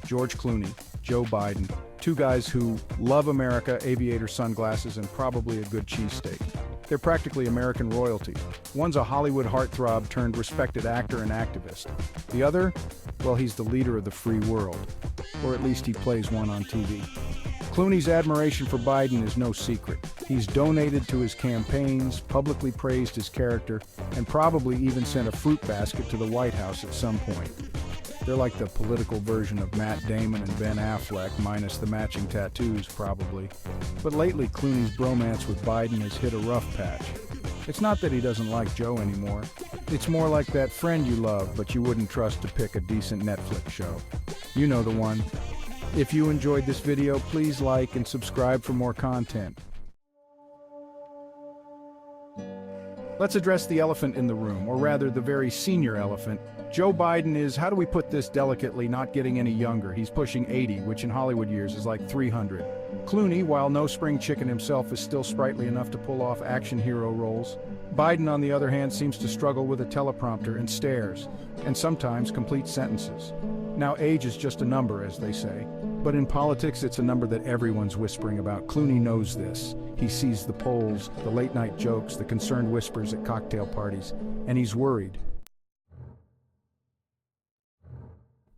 George Clooney, Joe Biden, two guys who love America, aviator sunglasses, and probably a good cheesesteak. They're practically American royalty. One's a Hollywood heartthrob turned respected actor and activist. The other, well, he's the leader of the free world. Or at least he plays one on TV. Clooney's admiration for Biden is no secret. He's donated to his campaigns, publicly praised his character, and probably even sent a fruit basket to the White House at some point. They're like the political version of Matt Damon and Ben Affleck, minus the matching tattoos, probably. But lately, Clooney's bromance with Biden has hit a rough patch. It's not that he doesn't like Joe anymore. It's more like that friend you love, but you wouldn't trust to pick a decent Netflix show. You know the one. If you enjoyed this video, please like and subscribe for more content. Let's address the elephant in the room, or rather the very senior elephant. Joe Biden is, how do we put this delicately, not getting any younger. He's pushing 80, which in Hollywood years is like 300. Clooney, while no spring chicken himself, is still sprightly enough to pull off action hero roles. Biden, on the other hand, seems to struggle with a teleprompter and stares, and sometimes complete sentences. Now, age is just a number, as they say. But in politics, it's a number that everyone's whispering about. Clooney knows this. He sees the polls, the late-night jokes, the concerned whispers at cocktail parties, and he's worried.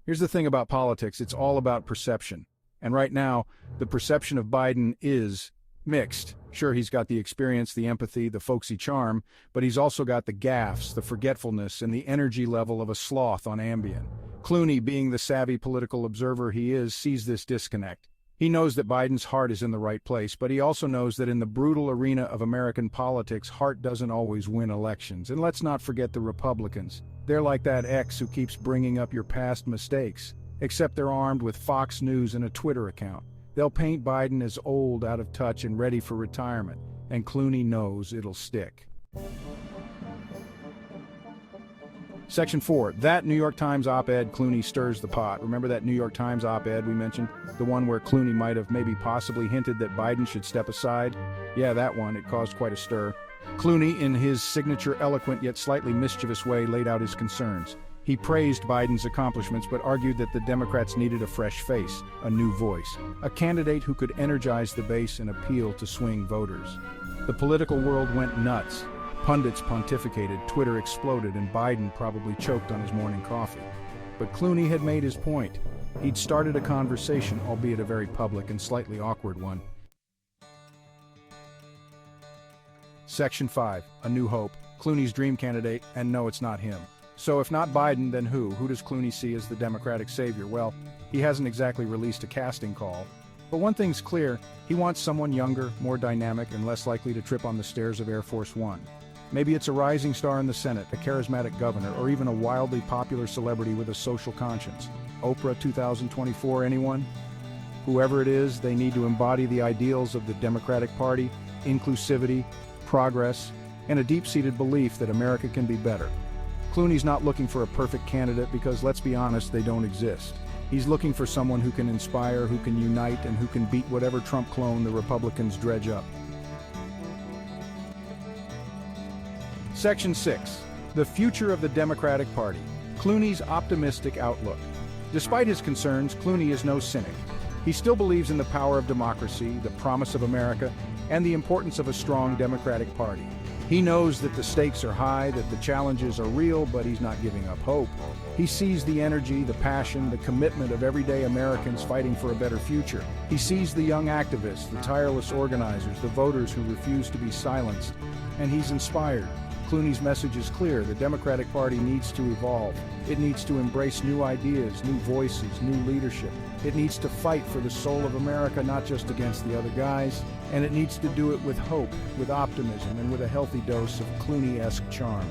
Here's the thing about politics, it's all about perception. And right now, the perception of Biden is mixed. Sure, he's got the experience, the empathy, the folksy charm, but he's also got the gaffes, the forgetfulness, and the energy level of a sloth on Ambien. Clooney, being the savvy political observer he is, sees this disconnect. He knows that Biden's heart is in the right place, but he also knows that in the brutal arena of American politics, heart doesn't always win elections. And let's not forget the Republicans. They're like that ex who keeps bringing up your past mistakes, except they're armed with Fox News and a Twitter account. They'll paint Biden as old, out of touch, and ready for retirement, and Clooney knows it'll stick. Section 4. That New York Times op-ed, Clooney Stirs the Pot. Remember that New York Times op-ed we mentioned? The one where Clooney might have maybe possibly hinted that Biden should step aside? Yeah, that one. It caused quite a stir. Clooney, in his signature eloquent yet slightly mischievous way, laid out his concerns. He praised Biden's accomplishments but argued that the Democrats needed a fresh face, a new voice, a candidate who could energize the base and appeal to swing voters. The political world went nuts. Pundits pontificated, Twitter exploded, and Biden probably choked on his morning coffee. But Clooney had made his point. He'd started a conversation, albeit a very public and slightly awkward one. Section 5. A New Hope. Clooney's dream candidate, and no, it's not him. So if not Biden, then who? Who does Clooney see as the Democratic savior? Well, he hasn't exactly released a casting call. But one thing's clear, he wants someone younger, more dynamic, and less likely to trip on the stairs of Air Force One. Maybe it's a rising star in the Senate, a charismatic governor, or even a wildly popular celebrity with a social conscience. Oprah 2024, anyone? Whoever it is, they need to embody the ideals of the Democratic Party, inclusivity, progress, and a deep-seated belief that America can be better. Clooney's not looking for a perfect candidate because, let's be honest, they don't exist. He's looking for someone who can inspire, who can unite, and who can beat whatever Trump clone the Republicans dredge up. Section 6. The future of the Democratic Party. Clooney's optimistic outlook. Despite his concerns, Clooney is no cynic. He still believes in the power of democracy, the promise of America, and the importance of a strong Democratic Party. He knows that the stakes are high, that the challenges are real, but he's not giving up hope. He sees the energy, the passion, the commitment of everyday Americans fighting for a better future. He sees the young activists, the tireless organizers, the voters who refuse to be silenced, and he's inspired. Clooney's message is clear. The Democratic Party needs to evolve. It needs to embrace new ideas, new voices, new leadership. It needs to fight for the soul of America, not just against the other guys. And it needs to do it with hope, with optimism, and with a healthy dose of Clooney-esque charm.